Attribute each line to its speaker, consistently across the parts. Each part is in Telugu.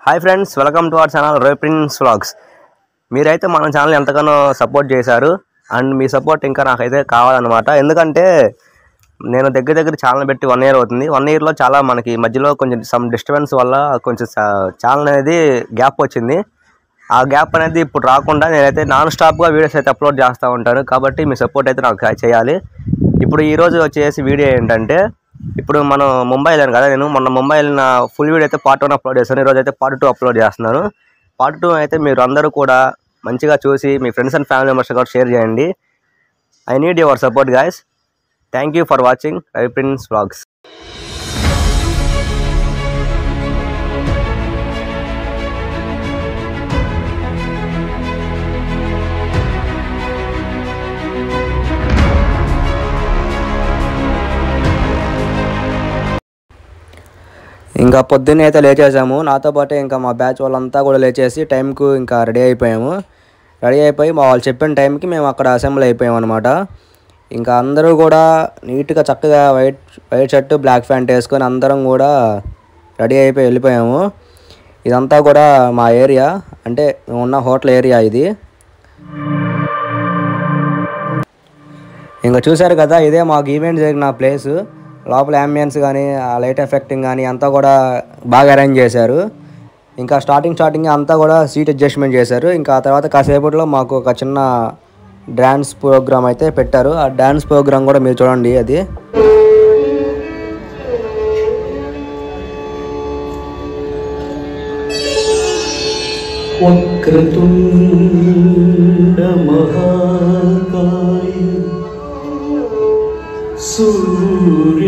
Speaker 1: Hi friends, welcome to our channel Roy prince vlogs. మీరైతే మన ఛానల్ ఎంతగానో సపోర్ట్ చేశారు అండ్ మీ సపోర్ట్ ఇంకా నాకైతే కావాలన్నమాట. ఎందుకంటే నేను దగ్గర ఛానల్ పెట్టి 1 year అవుతుంది. 1 yearలో చాలా మనకి మధ్యలో కొంచెం సమ్ డిస్టర్బెన్స్ వల్ల కొంచెం ఛానల్ అనేది గ్యాప్ వచ్చింది. ఆ గ్యాప్ అనేది ఇప్పుడు రాకుండా నేనైతే నాన్ స్టాప్గా వీడియోస్ అయితే అప్లోడ్ చేస్తూ ఉంటాను. కాబట్టి మీ సపోర్ట్ అయితే నాకు చేయాలి. ఇప్పుడు ఈరోజు వచ్చేసి వీడియో ఏంటంటే, ఇప్పుడు మనం ముంబై వెళ్ళాను కదా, నేను మొన్న ముంబై వెళ్ళిన ఫుల్ వీడియో అయితే పార్ట్ 1 అప్లోడ్ చేస్తాను. ఈరోజు అయితే పార్ట్ 2 అప్లోడ్ చేస్తున్నాను. పార్ట్ 2 అయితే మీరు అందరూ కూడా మంచిగా చూసి మీ ఫ్రెండ్స్ అండ్ ఫ్యామిలీ మెంబర్స్ కూడా షేర్ చేయండి. I need your support guys. Thank you for watching Roy prince vlogs. ఇంకా పొద్దున్నే అయితే లేచేసాము. నాతో పాటు ఇంకా మా బ్యాచ్ వాళ్ళంతా కూడా లేచేసి టైంకు ఇంకా రెడీ అయిపోయాము. రెడీ అయిపోయి మా వాళ్ళు చెప్పిన టైంకి మేము అక్కడ అసెంబ్లీ అయిపోయాము అనమాట. ఇంకా అందరూ కూడా నీట్గా చక్కగా వైట్ షర్ట్ బ్లాక్ ప్యాంట్ వేసుకొని అందరం కూడా రెడీ అయిపోయి వెళ్ళిపోయాము. ఇదంతా కూడా మా ఏరియా, అంటే మేము ఉన్న హోటల్ ఏరియా ఇది. ఇంకా చూశారు కదా, ఇదే మాకు ఈవెంట్ జరిగిన ప్లేసు. లోపల అంబియన్స్ కానీ ఆ లైట్ ఎఫెక్టింగ్ కానీ అంతా కూడా బాగా అరేంజ్ చేశారు. ఇంకా స్టార్టింగ్ అంతా కూడా సీట్ అడ్జస్ట్మెంట్ చేశారు. ఇంకా ఆ తర్వాత కాసేపట్లో మాకు ఒక చిన్న డ్యాన్స్ ప్రోగ్రామ్ అయితే పెట్టారు. ఆ డ్యాన్స్ ప్రోగ్రామ్ కూడా మీరు చూడండి. అది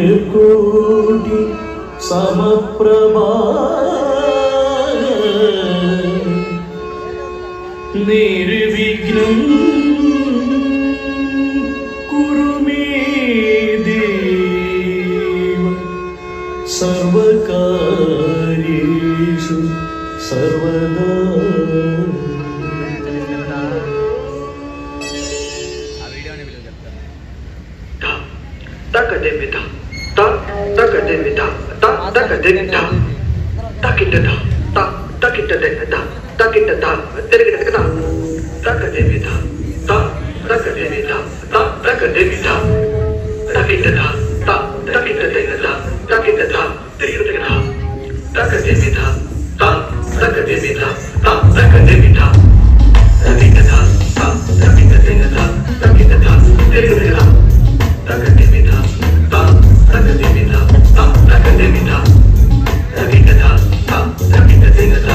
Speaker 2: सूर्यकोटि समप्रभा निर्विघ्नं कुरु मे देव सर्वकार्येषु सर्वदा. Takademita, takademita, takademita, takidada, takidada, takidada, takidada, takademita, takademita, takademita, takidada, takidada, takidada, takidada, takademita, takademita, takademita, takidada, takidada, takidada, takidada. Takademita, takademita, takademita, takidada, takidada, takidada,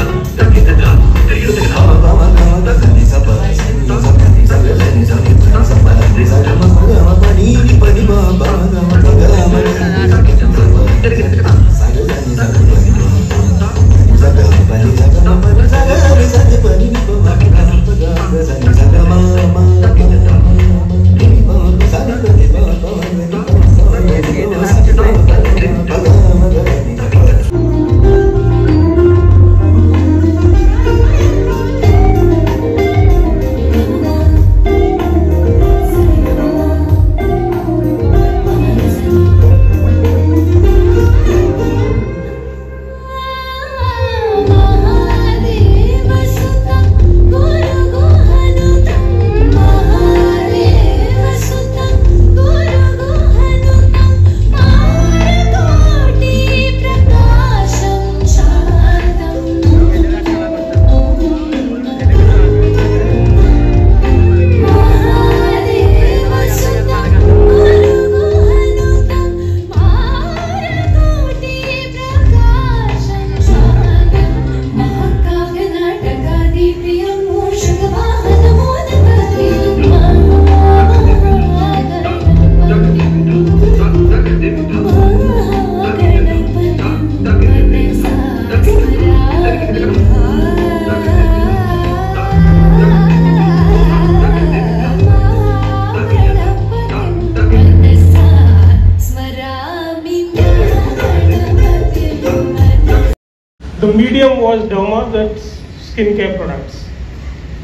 Speaker 2: The medium was Derma, that's skincare products.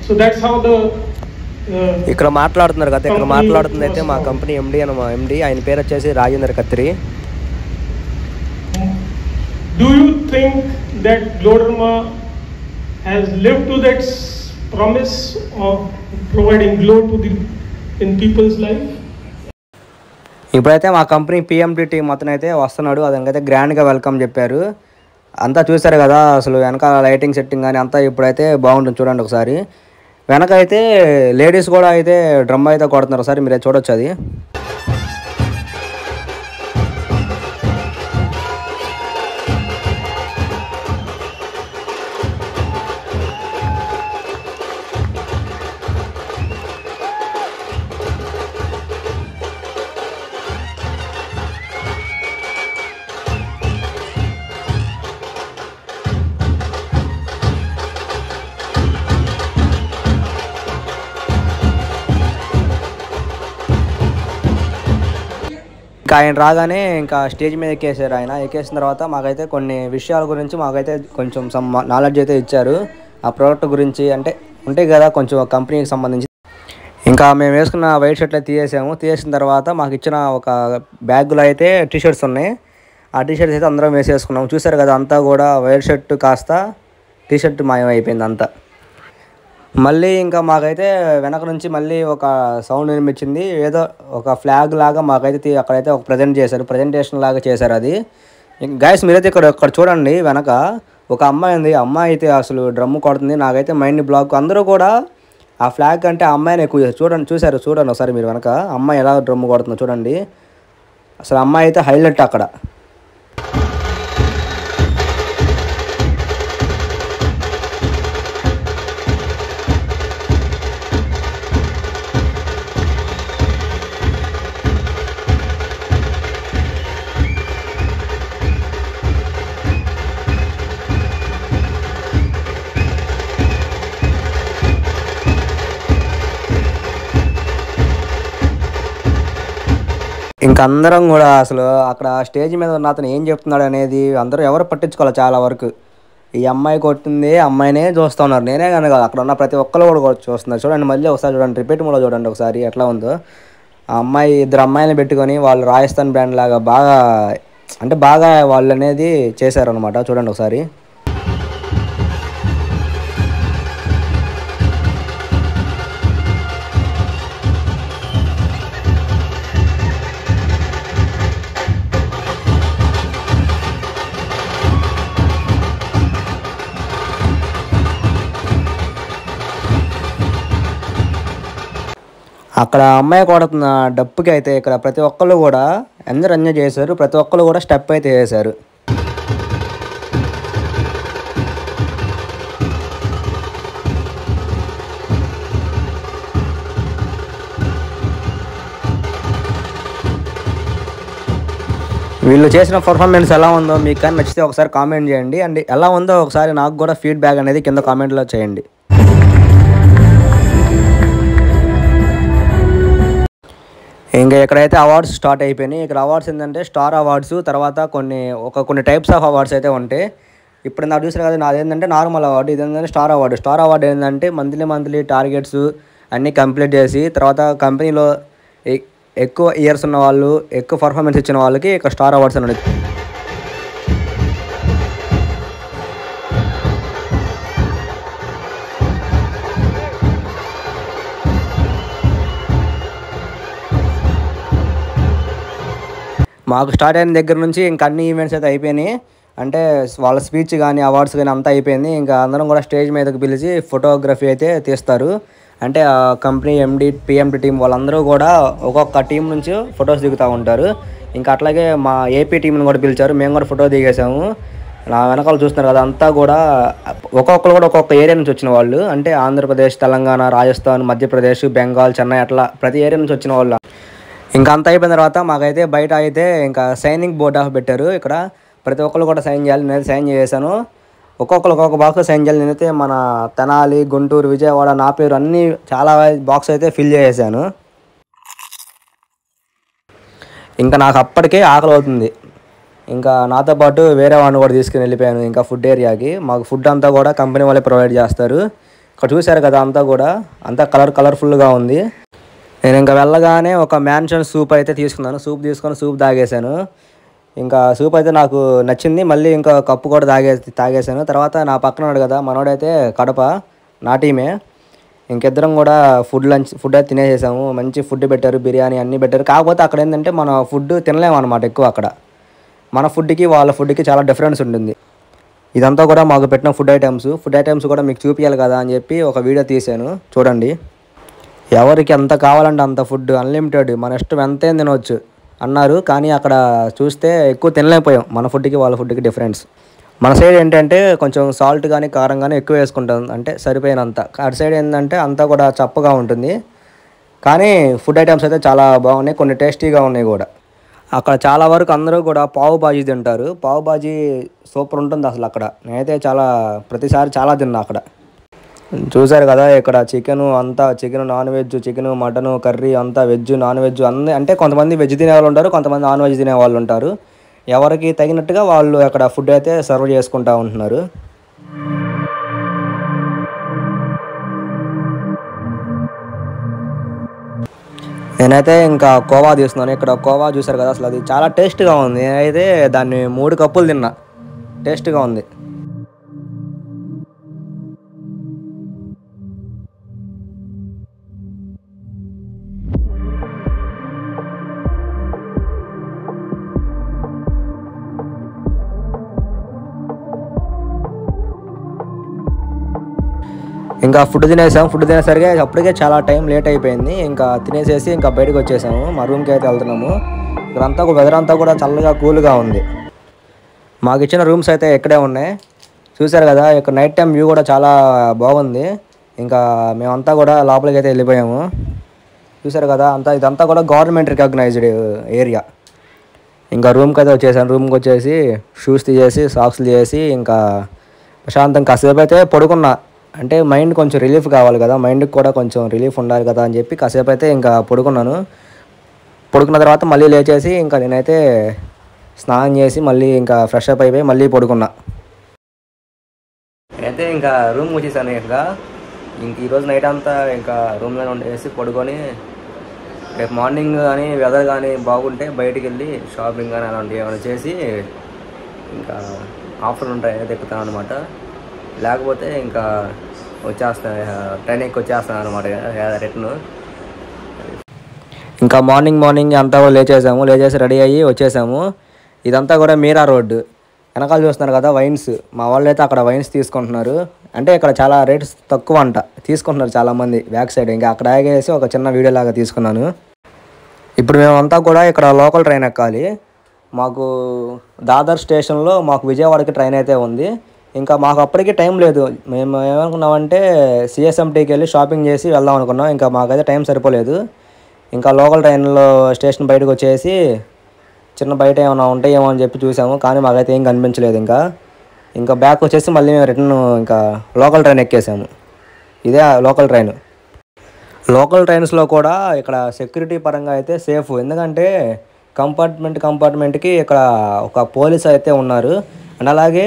Speaker 2: So that's how the
Speaker 1: ఇక్కడ మాట్లాడుతున్నారు కదా, ఇక్కడ మాట్లాడుతుంది అయితే మా కంపెనీ ఎండి ఆయన పేరు వచ్చేసి రాజేంద్ర కత్రి.
Speaker 2: Do you think that Gloderma has lived to that promise of providing glow to the in people's life.
Speaker 3: ఇప్పుడైతే మా కంపెనీ పిఎండి టీం మొత్తం అయితే వస్తున్నాడు. అదైతే గ్రాండ్గా వెల్కమ్ చెప్పారు. అంతా చూసారు కదా, అసలు వెనక లైటింగ్ సెట్టింగ్ కానీ అంతా ఇప్పుడైతే బాగుంటుంది. చూడండి ఒకసారి. వెనక అయితే లేడీస్ కూడా అయితే డ్రమ్ అయితే కొడుతున్నారు. ఒకసారి మీరే చూడొచ్చు అది. ఇంకా ఆయన రాగానే ఇంకా స్టేజ్ మీద ఎక్కేసారు. ఆయన ఎక్కేసిన తర్వాత మాకైతే కొన్ని విషయాల గురించి మాకైతే కొంచెం సమ్ నాలెడ్జ్ అయితే ఇచ్చారు. ఆ ప్రోడక్ట్ గురించి అంటే ఉంటాయి కదా కొంచెం కంపెనీకి సంబంధించి. ఇంకా మేము వేసుకున్న వైట్ షర్ట్లు అయితే తీసేసిన తర్వాత మాకు ఇచ్చిన ఒక బ్యాగులో అయితే టీషర్ట్స్ ఉన్నాయి. ఆ టీషర్ట్స్ అయితే అందరం వేసేసుకున్నాం. చూసారు కదా, అంతా కూడా వైట్ షర్ట్ కాస్త టీషర్ట్ మాయమైపోయింది అంతా. మళ్ళీ ఇంకా మాకైతే వెనక నుంచి మళ్ళీ ఒక సౌండ్ వినిపించింది. ఏదో ఒక ఫ్లాగ్ లాగా మాకైతే అక్కడైతే ఒక ప్రజెంటేషన్ లాగా చేశారు. అది గైస్ మీరైతే ఇక్కడ చూడండి, వెనక ఒక అమ్మాయి ఉంది. అమ్మాయి అయితే అసలు డ్రమ్ము కొడుతుంది. నాకైతే మైండ్ బ్లాక్. అందరూ కూడా ఆ ఫ్లాగ్ అంటే ఆ అమ్మాయిని ఎక్కువ చూడండి ఒకసారి మీరు. వెనక అమ్మాయి ఎలా డ్రమ్ము కొడుతుందో చూడండి. అసలు అమ్మాయి అయితే హైలైట్ అక్కడ. ఇంకా అందరం కూడా అసలు అక్కడ స్టేజ్ మీద ఉన్న అతను ఏం చెప్తున్నాడు అనేది అందరూ ఎవరు పట్టించుకోవాలి. చాలా వరకు ఈ అమ్మాయి కొట్టింది అమ్మాయినే చూస్తూ ఉన్నారు. నేనే కానీ కాదు, అక్కడ ఉన్న ప్రతి ఒక్కరు కూడా చూస్తున్నారు. చూడండి, మళ్ళీ ఒకసారి చూడండి, రిపీట్ మోడ్లో చూడండి ఒకసారి ఎట్లా ఉందో. ఆ అమ్మాయి ఇద్దరు అమ్మాయిని పెట్టుకొని వాళ్ళు రాజస్థాన్ బ్రాండ్ లాగా బాగా వాళ్ళు అనేది చేశారనమాట. చూడండి ఒకసారి. అక్కడ అమ్మాయి కొడుతున్న డప్పుకి అయితే ఇక్కడ ప్రతి ఒక్కళ్ళు కూడా అందరూ ఎంజాయ్ చేశారు. ప్రతి ఒక్కళ్ళు కూడా స్టెప్ అయితే వేశారు. వీళ్ళు చేసిన పర్ఫార్మెన్స్ ఎలా ఉందో మీకు కానీ నచ్చితే ఒకసారి కామెంట్ చేయండి. అండ్ ఎలా ఉందో ఒకసారి నాకు కూడా ఫీడ్బ్యాక్ అనేది కింద కామెంట్లో చేయండి. ఇంకా ఇక్కడైతే అవార్డ్స్ స్టార్ట్ అయిపోయినాయి. ఇక్కడ అవార్డ్స్ ఏంటంటే స్టార్ అవార్డ్స్, తర్వాత కొన్ని టైప్స్ ఆఫ్ అవార్డ్స్ అయితే ఉంటాయి. ఇప్పుడు నాకు చూసిన కదా, నాది ఏంటంటే నార్మల్ అవార్డు, ఇది ఏంటంటే స్టార్ అవార్డు. స్టార్ అవార్డు ఏంటంటే మంత్లీ టార్గెట్స్ అన్నీ కంప్లీట్ చేసి తర్వాత కంపెనీలో ఎక్కువ ఇయర్స్ ఉన్న వాళ్ళు, ఎక్కువ పర్ఫార్మెన్స్ ఇచ్చిన వాళ్ళకి ఇక్కడ స్టార్ అవార్డ్స్ అని. మాకు స్టార్ట్ అయిన దగ్గర నుంచి ఇంకా అన్ని ఈవెంట్స్ అయితే అయిపోయినాయి. అంటే వాళ్ళ స్పీచ్ కానీ అవార్డ్స్ కానీ అంతా అయిపోయింది. ఇంకా అందరం కూడా స్టేజ్ మీదకి పిలిచి ఫోటోగ్రఫీ అయితే తీస్తారు. అంటే ఆ కంపెనీ ఎండి పిఎండి టీం వాళ్ళందరూ కూడా ఒక్కొక్క టీం నుంచి ఫొటోస్ దిగుతూ ఉంటారు. ఇంకా అట్లాగే మా ఏపీ టీంని కూడా పిలిచారు. మేము కూడా ఫోటో దిగేసాము. నా వెనకాల చూస్తున్నారు కదా, అంతా కూడా ఒక్కొక్కరు కూడా ఒక్కొక్క ఏరియా నుంచి వచ్చిన వాళ్ళు. అంటే ఆంధ్రప్రదేశ్, తెలంగాణ, రాజస్థాన్, మధ్యప్రదేశ్, బెంగాల్, చెన్నై అట్లా ప్రతి ఏరియా నుంచి వచ్చిన వాళ్ళు. ఇంకా అంత అయిపోయిన తర్వాత మాకైతే బయట అయితే ఇంకా సైనింగ్ బోర్డ్ ఆఫ్ పెట్టారు. ఇక్కడ ప్రతి ఒక్కరు కూడా సైన్ చేయాలి. నేనైతే సైన్ చేశాను. ఒక్కొక్కరు ఒక్కొక్క బాక్స్ సైన్ చేయాలి. నేనైతే మన తెనాలి, గుంటూరు, విజయవాడ, నా పేరు అన్నీ చాలా బాక్స్ అయితే ఫిల్ చేసేసాను. ఇంకా నాకు అప్పటికే ఆకలి అవుతుంది. ఇంకా నాతో పాటు వేరే వాడిని కూడా తీసుకుని వెళ్ళిపోయాను ఇంకా ఫుడ్ ఏరియాకి. మాకు ఫుడ్ అంతా కూడా కంపెనీ వాళ్ళే ప్రొవైడ్ చేస్తారు. ఇక్కడ చూశారు కదా, అంతా కలర్ఫుల్గా ఉంది. నేను ఇంకా వెళ్ళగానే ఒక మ్యాన్షన్ సూప్ అయితే తీసుకున్నాను. సూప్ తీసుకొని సూప్ తాగేశాను. ఇంకా సూప్ అయితే నాకు నచ్చింది. మళ్ళీ ఇంకా కప్పు కూడా తాగేసాను. తర్వాత నా పక్కన ఉన్నాడు కదా మనోడైతే కడప నా టీమే. ఇంకిద్దరం కూడా ఫుడ్ అయితే తినేసేసాము. మంచి ఫుడ్ పెట్టారు, బిర్యానీ అన్నీ పెట్టారు. కాకపోతే అక్కడ ఏంటంటే మన ఫుడ్ తినలేము అనమాట ఎక్కువ. అక్కడ మన ఫుడ్కి వాళ్ళ ఫుడ్కి చాలా డిఫరెన్స్ ఉంటుంది. ఇదంతా కూడా మాకు పెట్టిన ఫుడ్ ఐటమ్స్ కూడా మీకు చూపించాలి కదా అని చెప్పి ఒక వీడియో తీశాను, చూడండి. ఎవరికి ఎంత కావాలంటే అంత ఫుడ్ అన్లిమిటెడ్, మన ఇష్టం ఎంతైనా తినవచ్చు అన్నారు. కానీ అక్కడ చూస్తే ఎక్కువ తినలేకపోయాం. మన ఫుడ్కి వాళ్ళ ఫుడ్కి డిఫరెన్స్. మన సైడ్ ఏంటంటే కొంచెం సాల్ట్ కానీ కారం కానీ ఎక్కువ వేసుకుంటాం, అంటే సరిపోయినంత. అటు సైడ్ ఏంటంటే అంతా కూడా చప్పగా ఉంటుంది. కానీ ఫుడ్ ఐటమ్స్ అయితే చాలా బాగున్నాయి, కొన్ని టేస్టీగా ఉన్నాయి కూడా. అక్కడ చాలా వరకు అందరూ కూడా పావు బాజీ తింటారు. పావు బాజీ సూపర్ ఉంటుంది అసలు అక్కడ. నేనైతే ప్రతిసారి చాలా తిన్నా అక్కడ. చూసారు కదా ఇక్కడ chicken non veg, chicken mutton curry అంతా వెజ్ నాన్ వెజ్ అన్నీ. అంటే కొంతమంది వెజ్ తినే వాళ్ళు ఉంటారు, కొంతమంది నాన్ వెజ్ తినే వాళ్ళు ఉంటారు. ఎవరికి తగినట్టుగా వాళ్ళు అక్కడ ఫుడ్ అయితే సర్వ్ చేసుకుంటూ ఉంటున్నారు. నేనైతే ఇంకా కోవా తీస్తున్నాను. ఇక్కడ కోవా చూసారు కదా అసలు అది చాలా టేస్ట్గా ఉంది. నేనైతే దాన్ని 3 కప్పులు తిన్నా, టేస్ట్గా ఉంది. ఇంకా ఫుడ్ తినేసరికి అప్పటికే చాలా టైం లేట్ అయిపోయింది. ఇంకా తినేసేసి ఇంకా బయటకు వచ్చేసాము. మా రూమ్కి అయితే వెళ్తున్నాము. ఇక్కడంతా వెదర్ అంతా కూడా చల్లగా కూల్గా ఉంది. మాకు ఇచ్చిన రూమ్స్ అయితే ఇక్కడే ఉన్నాయి. చూసారు కదా ఇక్కడ నైట్ టైం వ్యూ కూడా చాలా బాగుంది. ఇంకా మేమంతా కూడా లోపలికి అయితే వెళ్ళిపోయాము. చూసారు కదా ఇదంతా కూడా గవర్నమెంట్ రికగ్నైజ్డ్ ఏరియా. ఇంకా రూమ్కి అయితే వచ్చేసాను. రూమ్కి వచ్చేసి షూస్ తీసేసి సాక్స్లు తీసేసి ఇంకా ప్రశాంతం కాసేపు అయితే పడుకున్నా. అంటే మైండ్ కొంచెం రిలీఫ్ కావాలి కదా, మైండ్కి కూడా కొంచెం రిలీఫ్ ఉండాలి కదా అని చెప్పి కాసేపు అయితే ఇంకా పడుకున్నాను. పడుకున్న తర్వాత మళ్ళీ లేచేసి ఇంకా నేనైతే స్నానం చేసి మళ్ళీ ఇంకా ఫ్రెష్ అప్ అయిపోయి మళ్ళీ పడుకున్నా. నేనైతే ఇంకా రూమ్కి వచ్చేసాను. ఇంక ఈరోజు నైట్ అంతా ఇంకా రూమ్లోనే ఉండేసి పడుకొని రేపు మార్నింగ్ కానీ వెదర్ కానీ బాగుంటే బయటికి వెళ్ళి షాపింగ్ కానీ అలాంటివి ఏమైనా చేసి ఇంకా ఆఫ్టర్నూన్ ట్రైన్ అయితే ఎక్కుతాను అనమాట. లేకపోతే ఇంకా ట్రైన్ ఎక్కి వచ్చేస్తాను అనమాట రిటర్న్. ఇంకా మార్నింగ్ అంతా కూడా లేచేసి రెడీ అయ్యి వచ్చేసాము. ఇదంతా కూడా మీరా రోడ్డు. వెనకాల చూస్తున్నారు కదా వైన్స్. మా వాళ్ళు అయితే అక్కడ వైన్స్ తీసుకుంటున్నారు. అంటే ఇక్కడ చాలా రేట్స్ తక్కువ అంట, తీసుకుంటున్నారు చాలామంది బ్యాక్ సైడ్. ఇంకా అక్కడ ఆగేసి ఒక చిన్న వీడియో లాగా తీసుకున్నాను. ఇప్పుడు మేమంతా కూడా ఇక్కడ లోకల్ ట్రైన్ ఎక్కాలి. మాకు దాదర్ స్టేషన్లో మాకు విజయవాడకి ట్రైన్ అయితే ఉంది. ఇంకా మాకు అప్పటికి టైం లేదు. మేము ఏమనుకున్నామంటే సిఎస్ఎంటీకి వెళ్ళి షాపింగ్ చేసి వెళ్దాం అనుకున్నాం. ఇంకా మాకైతే టైం సరిపోలేదు. ఇంకా లోకల్ ట్రైన్లో స్టేషన్ బయటకు వచ్చేసి చిన్న బయట ఏమైనా ఉంటాయేమో అని చెప్పి చూసాము. కానీ మాకైతే ఏం కనిపించలేదు. ఇంకా బ్యాక్ వచ్చేసి మళ్ళీ మేము రిటర్న్ ఇంకా లోకల్ ట్రైన్ ఎక్కేసాము. ఇదే లోకల్ ట్రైన్. లోకల్ ట్రైన్స్లో కూడా ఇక్కడ సెక్యూరిటీ పరంగా అయితే సేఫ్. ఎందుకంటే కంపార్ట్మెంట్కి ఇక్కడ ఒక పోలీస్ అయితే ఉన్నారు. అండ్ అలాగే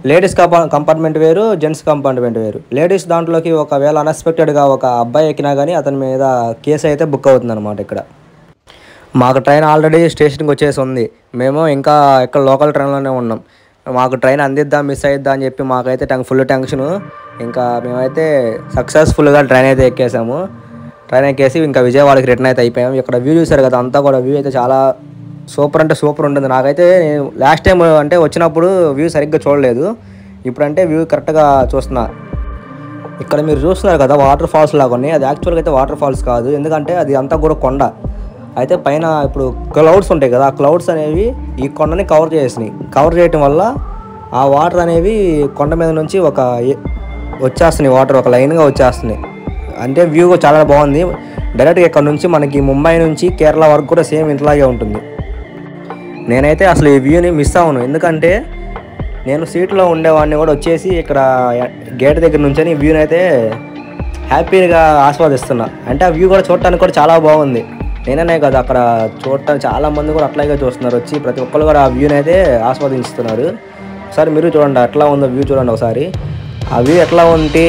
Speaker 3: లేడీస్ కంపార్ట్మెంట్ వేరు, జెంట్స్ కంపార్ట్మెంట్ వేరు. లేడీస్ దాంట్లోకి ఒకవేళ అన్ఎక్స్పెక్టెడ్గా ఒక అబ్బాయి ఎక్కినా కానీ అతని మీద కేసు అయితే బుక్ అవుతుంది అనమాట. ఇక్కడ మాకు ట్రైన్ ఆల్రెడీ స్టేషన్కి వచ్చేసి ఉంది. మేము ఇంకా ఇక్కడ లోకల్ ట్రైన్లోనే ఉన్నాం. మాకు ట్రైన్ మిస్ అయిద్దా అని చెప్పి మాకైతే ఫుల్ టెన్షను. ఇంకా మేమైతే సక్సెస్ఫుల్గా ట్రైన్ అయితే ఎక్కేసాము. ట్రైన్ ఎక్కేసి ఇంకా విజయవాడకి రిటర్న్ అయితే అయిపోయాము. ఇక్కడ వ్యూ చూసారు కదా, అంతా కూడా వ్యూ అయితే చాలా సూపర్ అంటే సూపర్ ఉంటుంది. నాకైతే లాస్ట్ టైం అంటే వచ్చినప్పుడు వ్యూ సరిగ్గా చూడలేదు. ఇప్పుడంటే వ్యూ కరెక్ట్గా చూస్తున్నా. ఇక్కడ మీరు చూస్తున్నారు కదా వాటర్ ఫాల్స్ లాగా ఉన్నాయి. అది యాక్చువల్గా అయితే వాటర్ ఫాల్స్ కాదు, ఎందుకంటే అది అంతా కూడా కొండ. అయితే పైన ఇప్పుడు క్లౌడ్స్ ఉంటాయి కదా, ఆ క్లౌడ్స్ అనేవి ఈ కొండని కవర్ చేయటం వల్ల ఆ వాటర్ అనేవి కొండ మీద నుంచి వచ్చేస్తున్నాయి. వాటర్ ఒక లైన్గా వచ్చేస్తున్నాయి. అంటే వ్యూ చాలా బాగుంది. డైరెక్ట్గా ఇక్కడ నుంచి మనకి ముంబై నుంచి కేరళ వరకు కూడా సేమ్ ఇట్లాగే ఉంటుంది. నేనైతే అసలు ఈ వ్యూని మిస్ అవ్వను, ఎందుకంటే నేను సీట్లో ఉండేవాడిని కూడా వచ్చేసి ఇక్కడ గేట్ దగ్గర నుంచి వ్యూని అయితే హ్యాపీగా ఆస్వాదిస్తున్నా. అంటే ఆ వ్యూ కూడా చూడటానికి కూడా చాలా బాగుంది. నేననే కదా అక్కడ చూడటానికి చాలామంది కూడా అట్లాగే చూస్తున్నారు వచ్చి. ప్రతి ఒక్కరు కూడా ఆ వ్యూని అయితే ఆస్వాదిస్తున్నారు. ఒకసారి మీరు చూడండి ఎట్లా ఉందో వ్యూ చూడండి ఒకసారి. ఆ వ్యూ ఎట్లా ఉంటే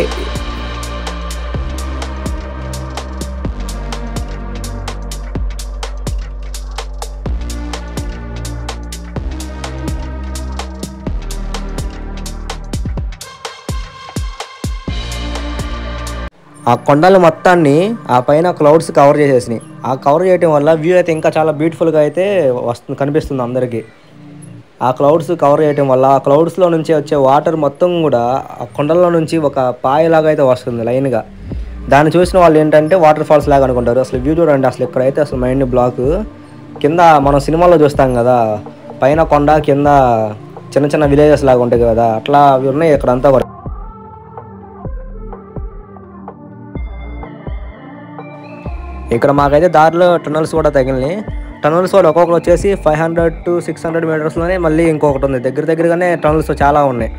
Speaker 3: ఆ కొండల మొత్తాన్ని ఆ పైన క్లౌడ్స్ కవర్ చేసేసినాయి. ఆ కవర్ చేయడం వల్ల వ్యూ అయితే ఇంకా చాలా బ్యూటిఫుల్గా అయితే కనిపిస్తుంది అందరికీ. ఆ క్లౌడ్స్ కవర్ చేయడం వల్ల ఆ క్లౌడ్స్లో నుంచి వచ్చే వాటర్ మొత్తం కూడా ఆ కొండల్లో నుంచి ఒక పాయలాగా అయితే వస్తుంది లైన్గా. దాన్ని చూసిన వాళ్ళు ఏంటంటే వాటర్ ఫాల్స్ లాగా అనుకుంటారు. అసలు వ్యూ చూడండి, అసలు ఇక్కడైతే అసలు మైండ్ బ్లాక్. కింద మనం సినిమాలో చూస్తాం కదా, పైన కొండ కింద చిన్న చిన్న విలేజెస్ లాగా ఉంటాయి కదా, అట్లా అవి ఉన్నాయి ఇక్కడంతా కూడా. ఇక్కడ మాకైతే దారిలో టన్నల్స్ కూడా తగిలినాయి. టన్నల్స్ కూడా ఒక్కొక్కరు వచ్చేసి 500 to 600 మీటర్స్లోనే మళ్ళీ ఇంకొకటి ఉంది. దగ్గరగానే టన్నల్స్ చాలా ఉన్నాయి.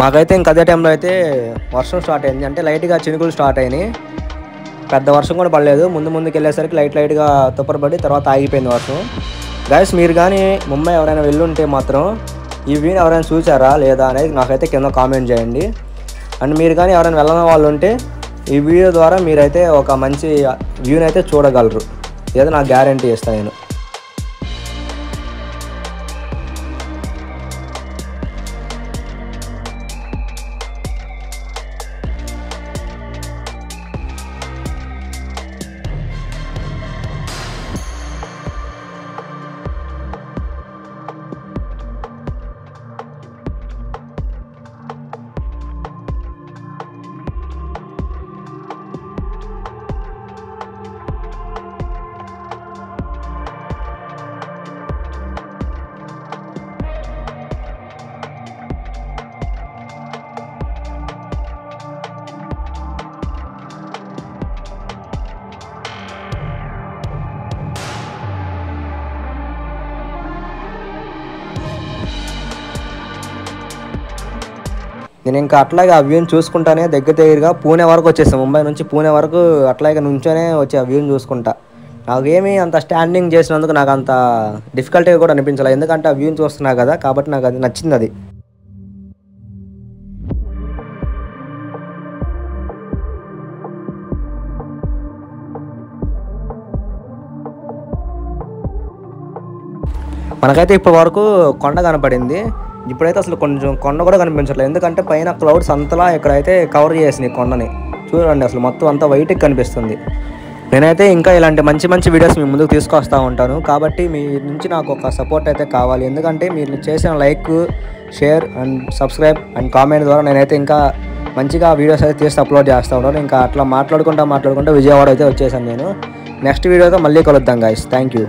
Speaker 3: మాకైతే ఇంక అదే టైంలో అయితే వర్షం స్టార్ట్ అయింది. అంటే లైట్గా చినుకులు స్టార్ట్ అయినాయి. పెద్ద వర్షం కూడా పడలేదు. ముందుకు వెళ్ళేసరికి లైట్గా తుప్పరపడి తర్వాత ఆగిపోయింది వర్షం. గైస్, మీరు కానీ ముంబై ఎవరైనా వెళ్ళుంటే మాత్రం ఈ వ్యూని ఎవరైనా చూసారా లేదా అనేది నాకైతే కింద కామెంట్ చేయండి. అండ్ మీరు కానీ ఎవరైనా వెళ్ళని వాళ్ళు ఉంటే ఈ వీడియో ద్వారా మీరైతే ఒక మంచి వ్యూని అయితే చూడగలరు. ఏదో నాకు గ్యారంటీ ఇస్తాను నేను. నేను ఇంకా అట్లాగే ఆ వ్యూని చూసుకుంటానే దగ్గరగా పూణే వరకు వచ్చేసాను. ముంబై నుంచి పూణే వరకు అట్లాగే నుంచోనే వచ్చి ఆ వ్యూని చూసుకుంటా. నాకేమీ అంత స్టాండింగ్ చేసినందుకు నాకు అంత డిఫికల్టీగా కూడా అనిపించలేదు. ఎందుకంటే ఆ వ్యూని చూస్తున్నా కదా, కాబట్టి నాకు అది నచ్చింది. అది మనకైతే ఇప్పటి వరకు కొండ కనపడింది. ఇప్పుడైతే అసలు కొంచెం కొండ కూడా కనిపించట్లేదు. ఎందుకంటే పైన క్లౌడ్స్ అంతలా ఇక్కడైతే కవర్ చేసినాయి కొండని. చూడండి, అసలు మొత్తం అంతా వైట్గా కనిపిస్తుంది. నేనైతే ఇంకా ఇలాంటి మంచి వీడియోస్ మీ ముందుకు తీసుకొస్తూ ఉంటాను. కాబట్టి మీ నుంచి నాకు ఒక సపోర్ట్ అయితే కావాలి. ఎందుకంటే మీరు చేసిన like, share and subscribe and comment ద్వారా నేనైతే ఇంకా మంచిగా వీడియోస్ అయితే తీసి అప్లోడ్ చేస్తూ ఉంటాను. ఇంకా అట్లా మాట్లాడుకుంటూ విజయవాడ అయితే వచ్చేసాను నేను. నెక్స్ట్ వీడియోతో మళ్ళీ కలుద్దాం గైస్. Thank you.